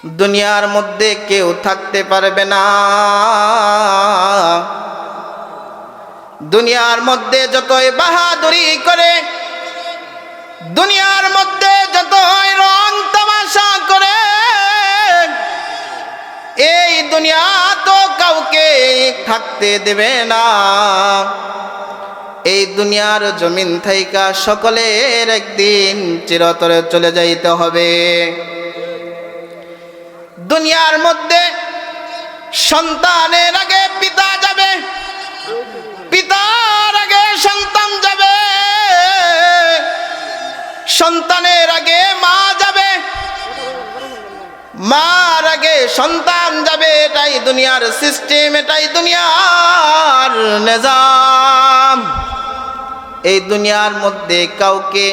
দুনিয়ার মধ্যে কেউ থাকতে পারবে না। দুনিয়ার মধ্যে যতই বাহাদুরি করে, দুনিয়ার মধ্যে যতই রং তামাশা করে, এই দুনিয়া তো কাউকে থাকতে দেবে না। এই দুনিয়ার জমিন থাইকা সকলের একদিন চিরতরে চলে যাইতে হবে। দুনিয়ার মধ্যে সন্তানের আগে পিতা যাবে, পিতার আগে সন্তান যাবে, সন্তানের আগে মা যাবে, মার আগে সন্তান যাবে। এটাই দুনিয়ার সিস্টেম, এটাই দুনিয়ার নিজাম। এই দুনিয়ার মধ্যে কাউকে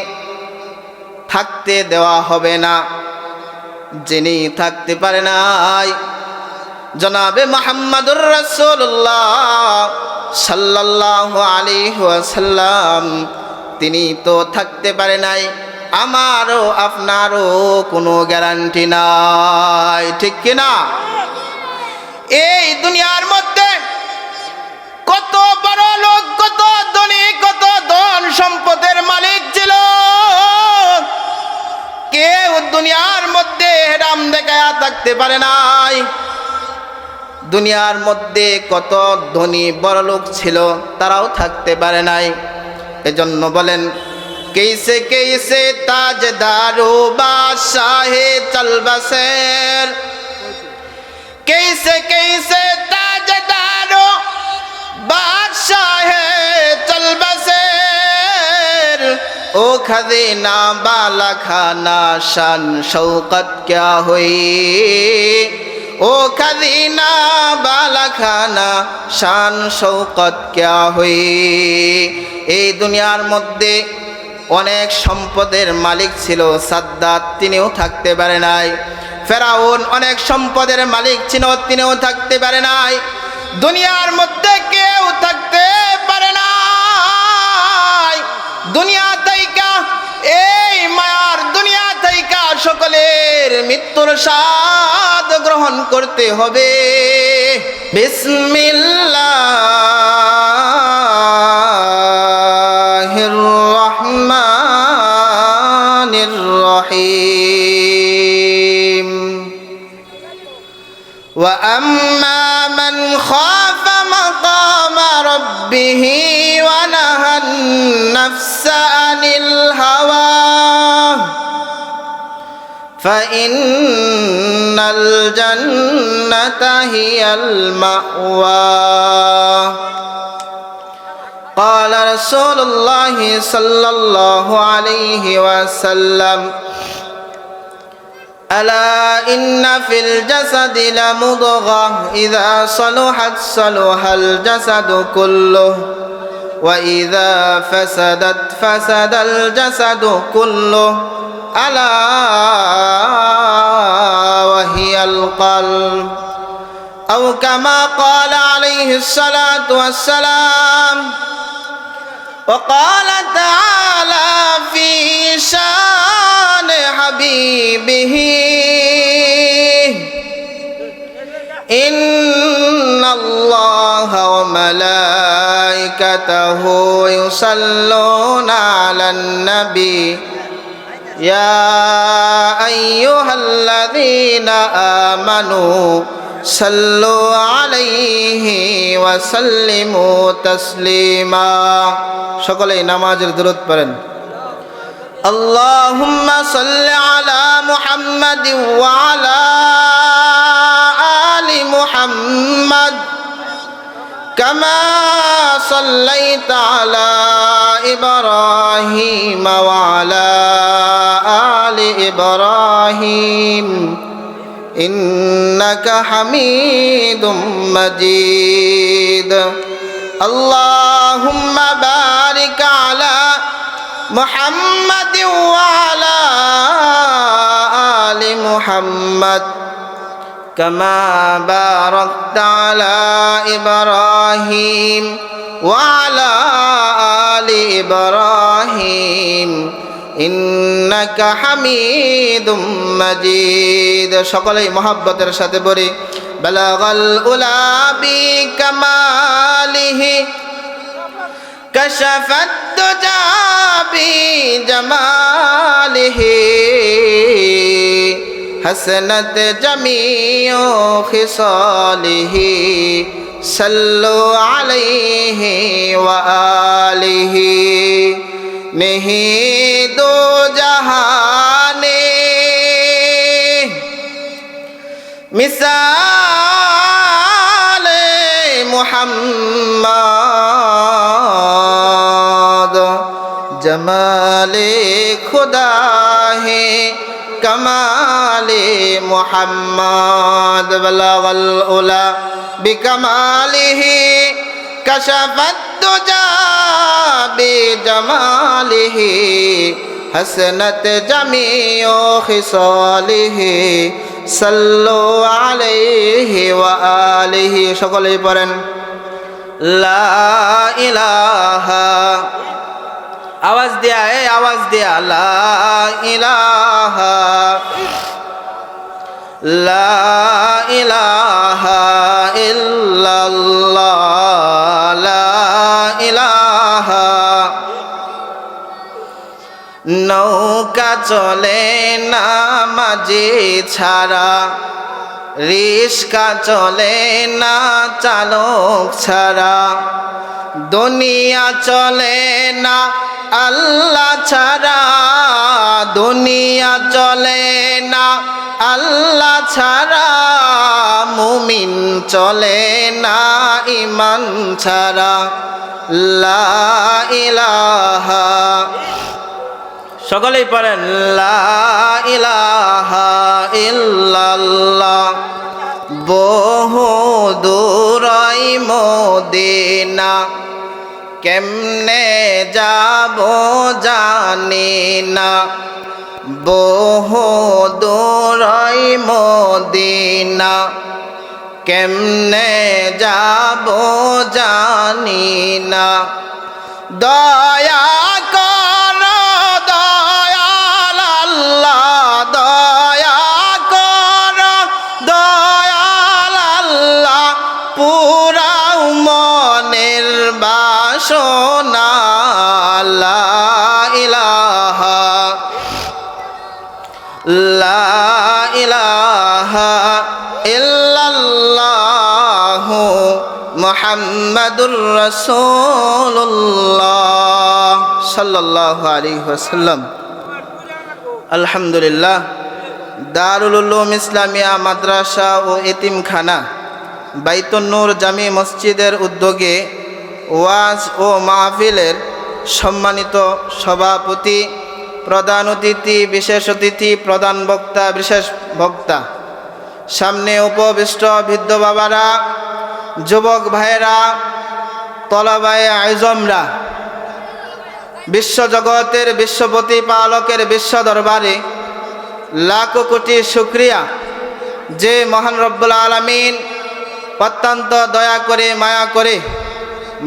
থাকতে দেওয়া হবে না। যিনি থাকতে পারে নাই জনাবে মুহাম্মদুর রাসূলুল্লাহ সাল্লাল্লাহু আলাইহি ওয়াসাল্লাম, তিনি তো থাকতে পারে নাই, আমারও আপনারও কোনো গ্যারান্টি নাই, ঠিক কিনা? এই দুনিয়ার মধ্যে কত বড় লোক, কত ধনী, কত ধন সম্পদের মালিক ছিল, কেউ দুনিয়ার মধ্যে হেরাম দেখায়া থাকতে পারে নাই। দুনিয়ার মধ্যে কত ধনী বড় লোক ছিল, তারাও থাকতে পারে নাই। এজন্য বলেন, कैसे कैसे ताजदारो बादशाहे चल बसेर, कैसे कैसे ताजदारो बादशाहे चल बसेर, ओ खजीना बाला खाना शान शौकत क्या हुई, ओ खजीना बाला खाना शान शौकत क्या हुई। এই দুনিয়ার মধ্যে অনেক সম্পদের মালিক ছিল সাদ্দাত, তিনিও থাকতে পারে নাই। ফেরাউন অনেক সম্পদের মালিক ছিল, তিনিও থাকতে পারে নাই। দুনিয়ার মধ্যে কেউ থাকতে পারে নাই। দুনিয়া থাইকা, এই মায়ার দুনিয়া থাইকা সকলের মৃত্যুর স্বাদ গ্রহণ করতে হবে। বিসমিল্লাহ وأما من خاف مقام ربه ونهى النفس عن الهوى فإن الجنة هي المأوى. قال رسول الله صلى الله عليه وسلم ألا إن في الجسد لمضغة إذا صلحت صلح الجسد كله وإذا فسدت فسد الجسد كله ألا وهي القلب أو كما قال عليه الصلاة والسلام. وقال تعالى في شان حبيبه إن الله وملائكته يصلون على النبي يا أيها الذين آمنوا صلوا عليه وسلموا تسليما. সকলেই নামাজের দুরূদ পড়েন। اللهم صل على محمد وعلى آل محمد كما صليت على إبراهيم وعلى آل إبراهيم إنك حميد مجيد. اللهم بارك على محمد وعلى آل محمد كما باركت على إبراهيم وعلى آل إبراهيم ইন্নাকা হামিদুম মাজিদ। সকলেই মহব্বতের সাথে বলি বালাগাল উলা বিকামালিহি কাশাফাত দুজা বিজামালিহি হাসনাত জামিউ খিসালিহি সাল্লু আলাইহি ওয়া আলিহি নেহি দো জাহানে মিসালে মুহাম্মদ জমালে খুদা হে কমালে মুহাম্মদ বলাগল উলা বিকমালিহি কশফত দুজা বিজমালিহি হাসনাত জামিউ খিসালিহি সাল্লু আলাইহি ওয়া আলিহি। সকলেই পড়েন লা ইলাহা, আওয়াজ দিয়া আওয়াজ দিয়া লা ইলাহা লা ইলাহা ইল্লাল্লাহ লা ইলাহা। নৌকা চলে না মাঝি ছাড়া, রিস্কা চলে না চালক ছাড়া, দুনিয়া চলে না আল্লাহ ছাড়া, দুনিয়া চলে না আল্লাহ ছাড়া, মুমিন চলে না ঈমান ছাড়া। লা ইলাহা, সকলেই পড়েন লা ইলাহা ইল্লাল্লাহ। বহু দূরই মদিনা, কেমনে যাব জানি না, বহু দূরই মদিনা, কেমনে যাব জানি না। দয়া কর দয়াল আল্লাহ, দয়া কর দয়াল আল্লাহ, পুরাও মনের বাসনা। লা ইলাহা লা ইলাহা ইল্লাল্লাহু মুহাম্মাদুর রাসূলুল্লাহ সাল্লাল্লাহু আলাইহি ওয়াসাল্লাম। আলহামদুলিল্লাহ, দারুল উলুম ইসলামিয়া মাদ্রাসা ও এতিমখানা বাইতুন নূর জামি মসজিদের উদ্যোগে ওয়াজ ও মাহফিলের সম্মানিত সভাপতি, প্রধান অতিথি, বিশেষ অতিথি, প্রধান বক্তা, বিশেষ বক্তা, সামনে উপবিষ্ট বৃদ্ধ বাবারা, যুবক ভাইয়েরা, তলাবায়ে আইজমরা, বিশ্বজগতের বিশ্বপতি পালকের বিশ্ব দরবারে লাখো কোটি শুকরিয়া যে মহান রব্বুল আলামিন অত্যন্ত দয়া করে মায়া করে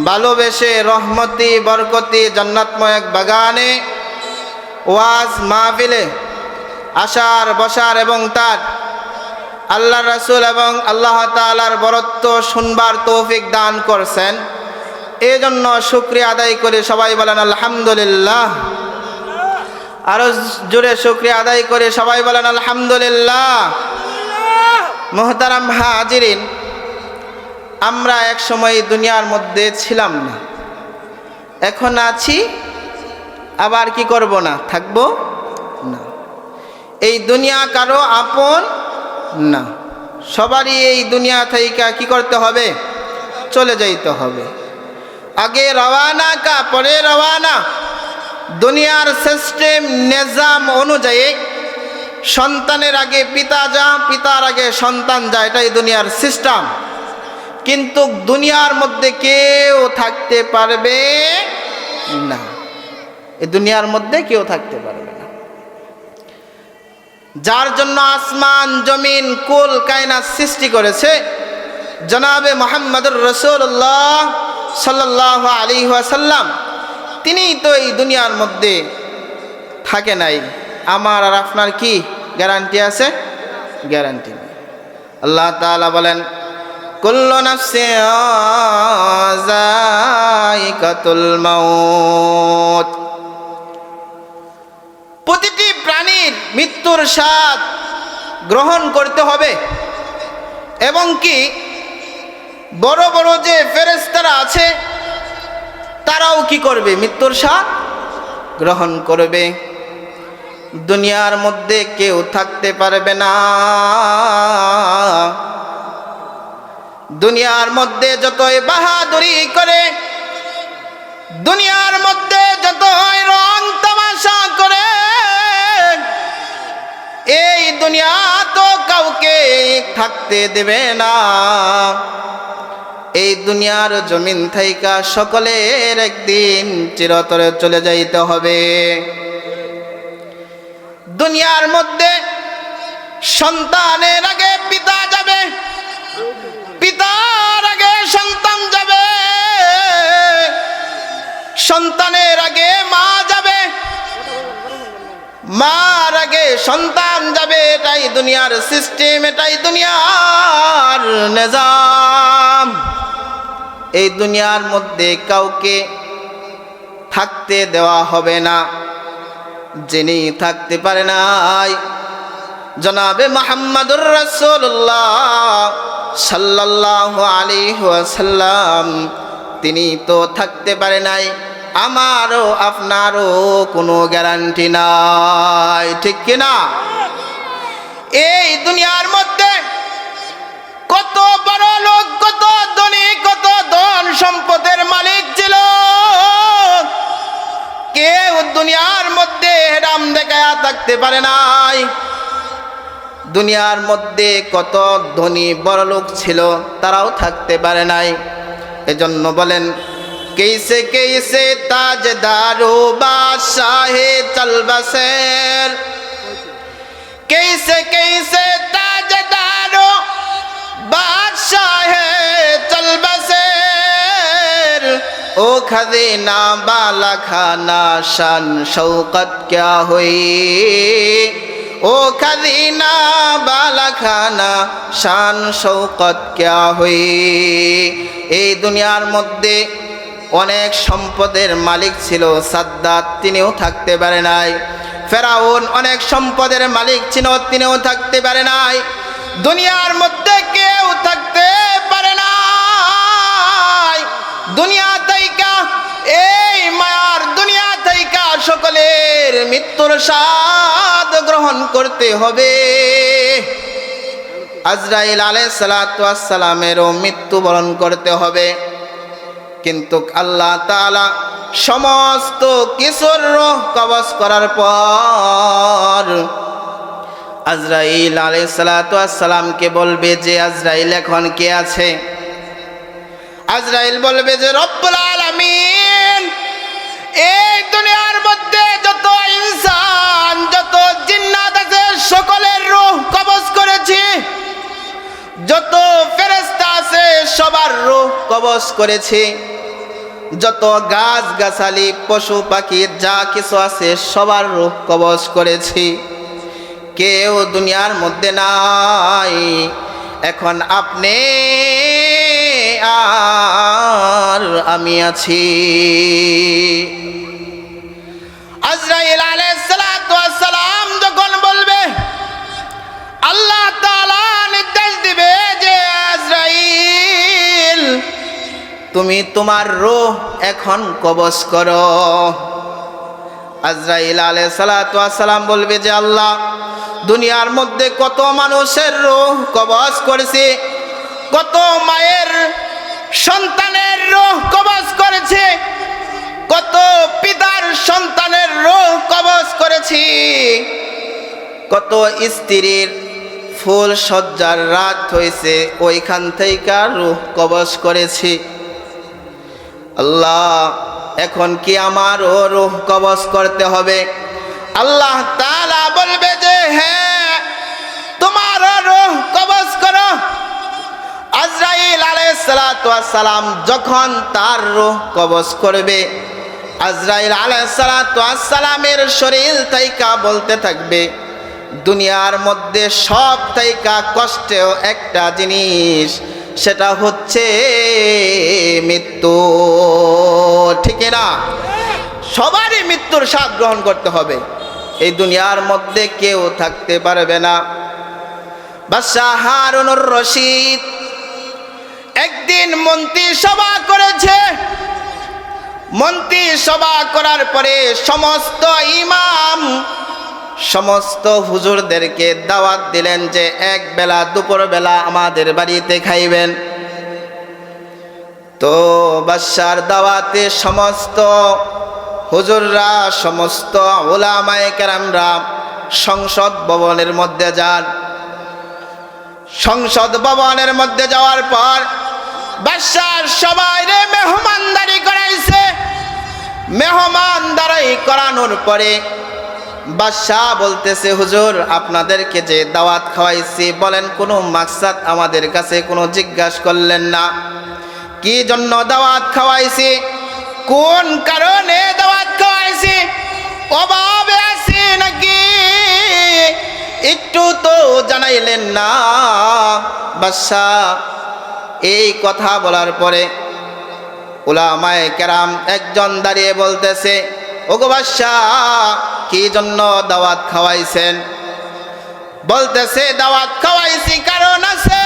ভালোবেসে রহমতি বরকতি জান্নাতময় এক বাগানে ওয়াজ মাহফিলে আসার বসার এবং তার আল্লাহ রাসূল এবং আল্লাহ তাআলার বরত্ব শুনবার তৌফিক দান করছেন। এই জন্য শুকরিয়া আদায় করে সবাই বলেন আলহামদুলিল্লাহ। আরো জোরে শুকরিয়া আদায় করে সবাই বলেন আলহামদুলিল্লাহ। মুহতারাম হাজিরিন, আমরা এক সময় দুনিয়ার মধ্যে ছিলাম না, এখন আছি, আবার কি করব না, থাকবো না। এই দুনিয়া কারো আপন না, সবারই এই দুনিয়া থেকে কি করতে হবে, চলে যাইতে হবে। আগে রওয়ানা কা পরে রওয়ানা। দুনিয়ার সিস্টেম নিজাম অনুযায়ী সন্তানের আগে পিতা যা, পিতার আগে সন্তান যায়, এটাই দুনিয়ার সিস্টেম। কিন্তু দুনিয়ার মধ্যে কেউ থাকতে পারবে না, এই দুনিয়ার মধ্যে কেউ থাকতে পারবে না। যার জন্য আসমান জমিন কুল কায়নাত সৃষ্টি করেছে জনাবে মুহাম্মদুর রাসূলুল্লাহ সাল্লাল্লাহু আলাইহি ওয়াসাল্লাম, তিনিই তো এই দুনিয়ার মধ্যে থাকে নাই, আমার আর আপনার কি গ্যারান্টি আছে? গ্যারান্টি নেই। আল্লাহ তাআলা বলেন, কুল্লু নাফসিন যায়িকাতুল মাউত, প্রতিটি প্রাণীর মৃত্যুর স্বাদ গ্রহণ করতে হবে। এবং কি বড় বড় যে ফেরেশতারা আছে তারাও কি করবে? মৃত্যুর স্বাদ গ্রহণ করবে। দুনিয়ার মধ্যে কেউ থাকতে পারবে না। দুনিয়ার মধ্যে যতই বাহাদুরি করে, দুনিয়ার মধ্যে যতই রং তামাশা করে, এই দুনিয়া তো কাউকে থাকতে দেবে না। এই দুনিয়ার জমিন থাইকা সকলের একদিন চিরতরে চলে যাইতে হবে। দুনিয়ার মধ্যে সন্তানের আগে পিতা যাবে, পিতার আগে সন্তান যাবে, সন্তানের আগে মা যাবে, মার আগে সন্তান যাবে। এটাই দুনিয়ার সিস্টেম, এটাই দুনিয়ার নিজাম। এই দুনিয়ার মধ্যে কাউকে থাকতে দেওয়া হবে না। যিনি থাকতে পারে নাই জনাবে মুহাম্মদুর রাসূলুল্লাহ সাল্লাল্লাহু আলাইহি ওয়াসাল্লাম, তিনি তো থাকতে পারে নাই, আমারও আপনারও কোনো গ্যারান্টি নাই, ঠিক কিনা? এই দুনিয়ার মধ্যে কত বড় লোক, কত ধনী, কত ধন সম্পদের মালিক ছিল, কেউ দুনিয়ার মধ্যে হেরাম দেখায়া থাকতে পারে নাই। দুনিয়ার মধ্যে কত ধনী বড় লোক ছিল, তারাও থাকতে পারে নাই। এজন্য বলেন, कैसे कैसे ताजदारो बादशाहे चल बसेर, कैसे कैसे ताजदारो बादशाहे चल बसेर, ओ खजीना बाला खाना शान शौकत क्या हुई, ओ खजीना बाला खाना शान शौकत क्या हुई। এই দুনিয়ার মধ্যে অনেক সম্পদের মালিক ছিল সাদ্দাত, তিনিও থাকতে পারে নাই। ফেরাউন অনেক সম্পদের মালিক ছিল, তিনিও থাকতে পারে নাই। দুনিয়ার মধ্যে কেউ থাকতে পারে নাই। দুনিয়া থাইকা, এই মায়ার দুনিয়া থাইকা সকলের মৃত্যুর স্বাদ গ্রহণ করতে হবে। আজরাইল আলাইহিস সালাতু ওয়াস সালামেরও মৃত্যুবরণ করতে হবে। কিন্তু আল্লাহ তাআলা সমস্ত কিছুর রূহ কবজ করার পর আজরাইল আলাইহিস সালাতু ওয়াস সালামকে বলবে যে, আজরাইল এখন কে আছে? আজরাইল বলবে যে, রব্বুল আলামিন, এই দুনিয়ার মধ্যে যত ইনসান, যত জিন্নাত আছে সকলের রূহ কবজ করেছি, যত ফেরেশতা আছে সবার রূহ কবজ করেছি, যত গাছ গাছালি পশু পাখি যা কিছু আছে সবার রূহ কবজ করেছি, কেউ দুনিয়ার মধ্যে নাই। এখন আপনি আর আমি আছি। আজরাইল আলাইহিস সালাতু ওয়াস সালাম যখন বলবে, আল্লাহ তাআলা নির্দেশ দিবে যে, আজরাইল তুমি তোমার রূহ এখন কবজ করো। আজরাইল আলাইহিস সালাতু ওয়াস সালাম বলবে যে, আল্লাহ, দুনিয়ার মধ্যে কত মানুষের রূহ কবজ করেছে, কত মায়ের সন্তানের রূহ কবজ করেছে, কত পিতার সন্তানের রূহ কবজ করেছি, কত স্ত্রীর ফুল সজ্জার রাত হয়েছে ওইখান থেকে রূহ কবজ করেছি। আল্লাহ, এখন কি আমারও রূহ কবজ করতে হবে? আল্লাহ তাআলা বলবে যে, হ্যাঁ, তোমার রূহ কবজ করো। আজরাইল আলাইহিস সালাতু ওয়াস সালাম যখন তার রূহ কবজ করবে, আজরাইল আলাইহিস সালাতু ওয়াস সালামের শরীর থাইকা বলতে থাকবে, দুনিয়ার মধ্যে সব থাইকা কষ্টেও একটা জিনিস, সেটা হচ্ছে মৃত্যু। ঠিক না? সবারই মৃত্যুর স্বাদ গ্রহণ করতে হবে, এই দুনিয়ার মধ্যে কেউ থাকতে পারবে না। বাদশাহ হারুনুর রশিদ একদিন মন্ত্রী সভা করেছে। মন্ত্রী সভা করার পরে সমস্ত ইমাম, সমস্ত হুজুরদেরকে দাওয়াত দিলেন যে এক বেলা দুপুরবেলা আমাদের বাড়িতে খাইবেন। তো বাদশার দাওয়াতে সমস্ত হুজুররা, সমস্ত উলামায়ে কেরামরা সংসদ ভবনের মধ্যে যান। সংসদ ভবনের মধ্যে যাওয়ার পর বাদশার সবাইরে মেহমানদারি করাইছে। মেহমানদারি করানোর পরে বাদশাহ বলতেছে, হুজুর আপনাদেরকে যে দাওয়াত খাওয়াইছি, বলেন কোনো মাকসাদ আমাদের কাছে কোনো জিজ্ঞাসা করলেন না, কি জন্য দাওয়াত খাওয়াইছি, কোন কারণে দাওয়াত খাওয়াইছি, অভাবে আছি নাকি একটু তো জানাইলেন না। বাদশাহ এই কথা বলার পরে উলামায়ে কেরাম একজন দাঁড়িয়ে বলতেছে, ওগো বাদশাহ কি জন্য দাওয়াত খাওয়াইছেন? বলতেছে, দাওয়াত খাওয়াইছি কারণ আছে।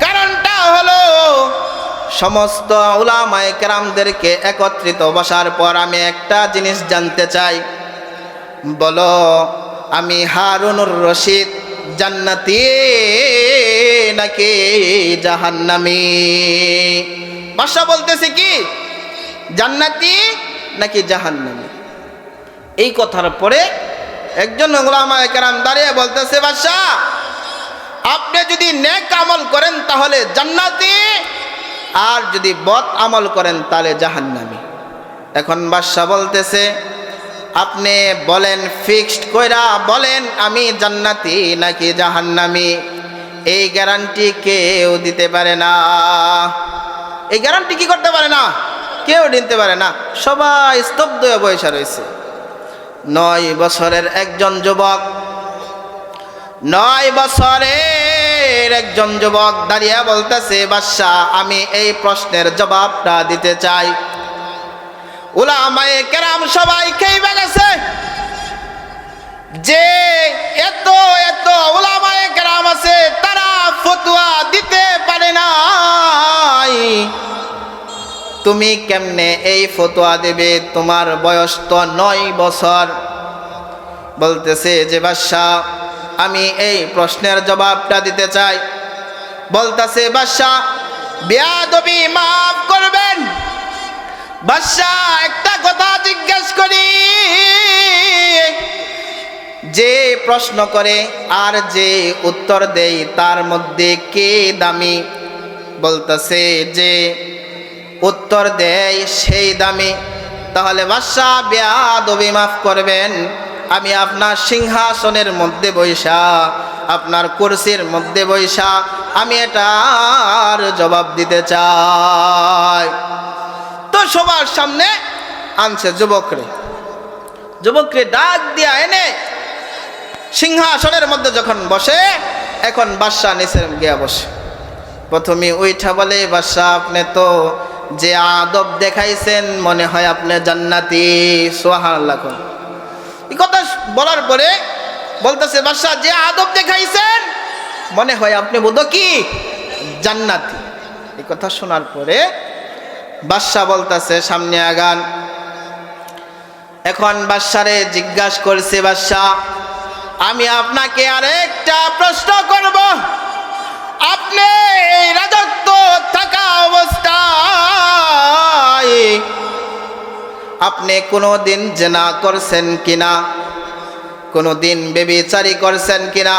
কারণটা হলো সমস্ত উলামায়ে কেরামদেরকে একত্রিত বসার পর আমি একটা জিনিস জানতে চাই, বলো আমি হারুনুর রশিদ জান্নাতি নাকি জাহান্নামী? বাদশাহ বলতেছে কি, জান্নাতি নাকি জাহান্নামী? এই কথার পরে একজন উলামায়ে কেরাম দাঁড়িয়ে বলতেছে, বাদশাহ আপনি যদি নেক আমল করেন তাহলে জান্নাতি, আর যদি বদ আমল করেন তাহলে জাহান্নামী। এখন বাদশাহ বলতেছে, আপনি বলেন, ফিক্সড কইরা বলেন আমি জান্নাতি নাকি জাহান্নামী। এই গ্যারান্টি কেউ দিতে পারে না। এই গ্যারান্টি কি করতে পারে না? কেউ দিতে পারে না। সবাই স্তব্ধ হয়ে বসে রয়েছে। 9 বছরের একজন যুবক, 9 বছরের একজন যুবক দাঁড়িয়ে বলতেছে, বাদশাহ আমি এই প্রশ্নের জবাবটা দিতে চাই। উলামায়ে কেরাম সবাই খেইবা গেছে যে এত এত উলামায়ে কেরাম আছে, তারা ফতোয়া দিতে পারে নাই, তুমি কেমনে এই ফতোয়া দেবে? তোমার বয়স তো 9 বছর। বলতেছে যে বাদশাহ আমি এই প্রশ্নের জবাবটা দিতে চাই। বলতেছে, বাদশাহ বেয়াদবি মাফ করবেন, বাদশাহ একটা কথা জিজ্ঞেস করি, যে প্রশ্ন করে আর যে উত্তর দেয় তার মধ্যে কে দামি? বলতেছে যে উত্তর দেয় সেই দামি। তাহলে বাদশাহ বেয়াদবি মাফ করবেন, আমি আপনার সিংহাসনের মধ্যে বৈশা, আপনার কুরসির মধ্যে বৈশা আমি এটার জবাব দিতে চাই। তো সবার সামনে আনছে যুবকরে, যুবকরে ডাক দিয়া এনে সিংহাসনের মধ্যে যখন বসে, এখন বাদশাহ নিচে গিয়া বসে। প্রথমে ওইটা বলে, বাদশাহ আপনি তো যে আদব দেখাইছেন মনে হয় আপনি জান্নাতি। সুবহানাল্লাহ। এই কথা বলার পরে বলতেছে, বাদশাহ যে আদব দেখাইছেন মনে হয় আপনি বোধ কি জান্নাতি। এই কথা শোনার পরে বাদশাহ বলতেছে, সামনে আগান। এখন বাদশারে জিজ্ঞাসা করছে, বাদশাহ আমি আপনাকে আরেকটা প্রশ্ন করব, আপনি এই রাজত্ব থাকা অবস্থায় আপনি কোনোদিন জিনা করছেন কিনা, কোনোদিন ব্যভিচারী করছেন কিনা,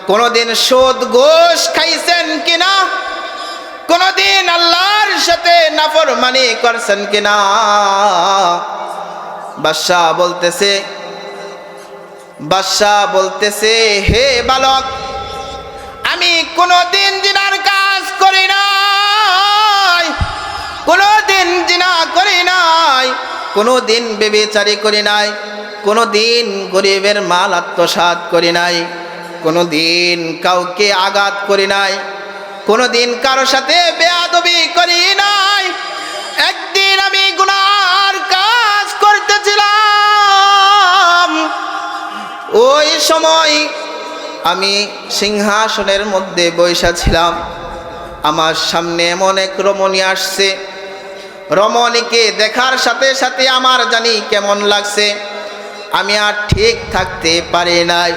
কোনোদিন সুদ ঘুষ খাইছেন কিনা, কোনোদিন আল্লাহর সাথে নাফরমানি করছেন কিনা? বাদশাহ বলতেছে হে বালক, আমি কোনোদিন জিনার কাজ করি নাই, কোনোদিন জিনা করি নাই, কোনো দিন বেবিচারি করি নাই, কোনো দিন গরিবের মাল আত্মসাৎ করি নাই, কোনো দিন কাউকে আঘাত করি নাই, কোনো দিন কারো সাথে বেয়াদবি করি নাই। একদিন আমি গুনার কাজ করতেছিলাম, ওই সময় আমি সিংহাসনের মধ্যে বসা ছিলাম। আমার সামনে এমন এক রমণী আসছে। রমণীকে দেখার সাথে সাথে আমার জানি কেমন লাগছে। আমি আর ঠিক থাকতে পারি নাই,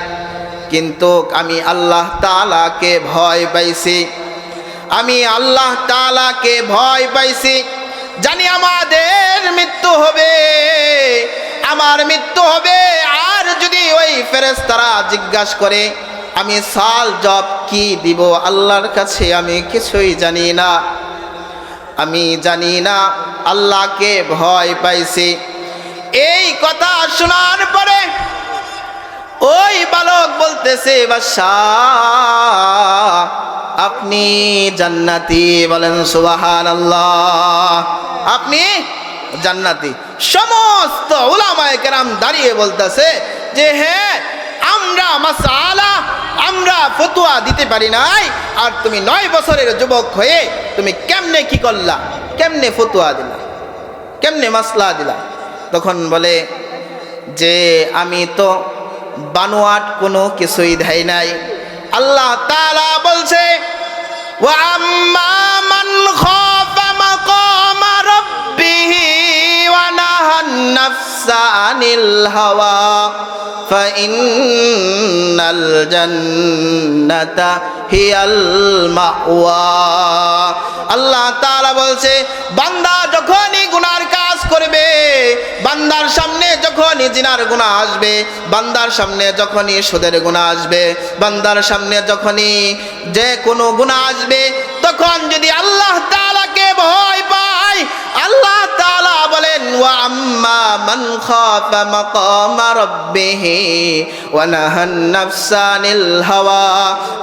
কিন্তু আমি আল্লাহ তাআলাকে ভয় পাইছি। আমি আল্লাহ তাআলাকে ভয় পাইছি। জানি আমাদের মৃত্যু হবে, আমার মৃত্যু হবে। আর যদি ওই ফেরেশতারা জিজ্ঞাসা করে আমি সাল জব কি দিব আল্লাহর কাছে, আমি কিছুই জানি না, আমি জানি না, আল্লাহকে ভয় পাইছি। এই কথা শোনার পরে ওই বালক বলতেছে, বাদশাহ আপনি জান্নাতি, বলেন সুবহানাল্লাহ, আপনি জান্নাতি। সমস্ত উলামায়ে কেরাম দাঁড়িয়ে বলতেছে যে হ্যাঁ, আমরা মাসআলা, আমরা ফতোয়া দিতে পারি নাই, আর তুমি 9 বছরের যুবক হয়ে তুমি কেমনে কি করলা, কেমনে ফতোয়া দিলা, কেমনে মাসলা দিলা? তখন বলে যে আমি তো বানোয়াট কোনো কিছুই দেই নাই। আল্লাহ তাআলা বলছে ওয়া আম্মা মান খাফা মাকামা রাব্বিহি ওয়া নাহান নাফসা আনিল হাওয়া ফাইন্নাল জান্নাতা হিয়াল মাওয়া। আল্লাহ তাআলা বলছে বান্দা যখনই গুনার কাজ করবে, বান্দার সামনে যখনই জিনার গুনাহ আসবে, বান্দার সামনে যখনই সুদের গুনাহ আসবে, বান্দার সামনে যখনই যে কোনো গুনাহ আসবে, তখন যদি আল্লাহ তাআলাকে ভয় পায়, আল্লাহ তাআলা বলেন ওয়া আম্মা মান খাফা মাকামা রাব্বিহি ওয়া নাহান নাফসা আনিল হাওয়া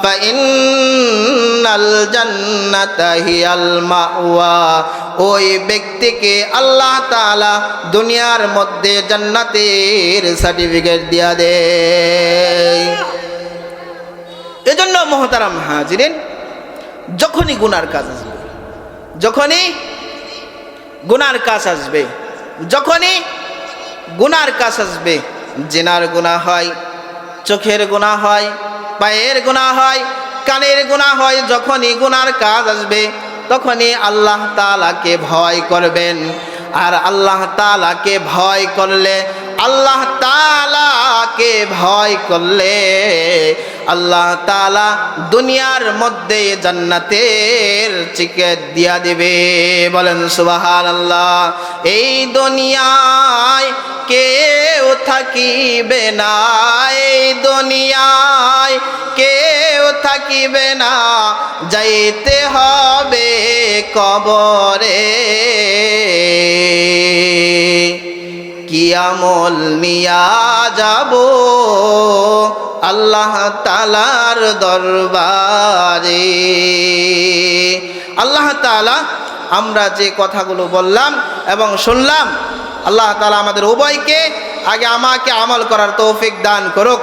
ফাইন্নাল জান্নাতা হিয়াল মাওয়া। ওই ব্যক্তিকে আল্লাহ তাআলা দুনিয়ার মধ্যে জান্নাতের সার্টিফিকেট দিয়া দেয়। এজন্য মুহতারাম হাজিরিন, যখনই গুনার কাজ আসবে, যখনই গুনার কাজ আসবে, যখনই গুনার কাজ আসবে, জিনার গুনাহ হয়, চোখের গুনাহ হয়, পায়ের গুনাহ হয়, কানের গুনাহ হয়, যখনই গুনার কাজ আসবে তখনই আল্লাহ তাআলাকে ভয় করবেন। আর আল্লাহ তাআলাকে ভয় করলে, আল্লাহ তাআলাকে ভয় করলে আল্লাহ তাআলা দুনিয়ার মধ্যে জান্নাতের টিকিট দিয়া দিবে, বলেন সুবহানাল্লাহ। এই দুনিয়ায় কেউ থাকিবে না, এই দুনিয়ায় কেউ থাকিবে না, যাইতে হবে কবরে। কি আমল নিয়া যাব আল্লাহ তাআলার দরবারে। আল্লাহ তাআলা আমরা যে কথাগুলো বললাম এবং শুনলাম, আল্লাহ তাআলা আমাদের উভয়কে, আগে আমাকে আমল করার তৌফিক দান করুক।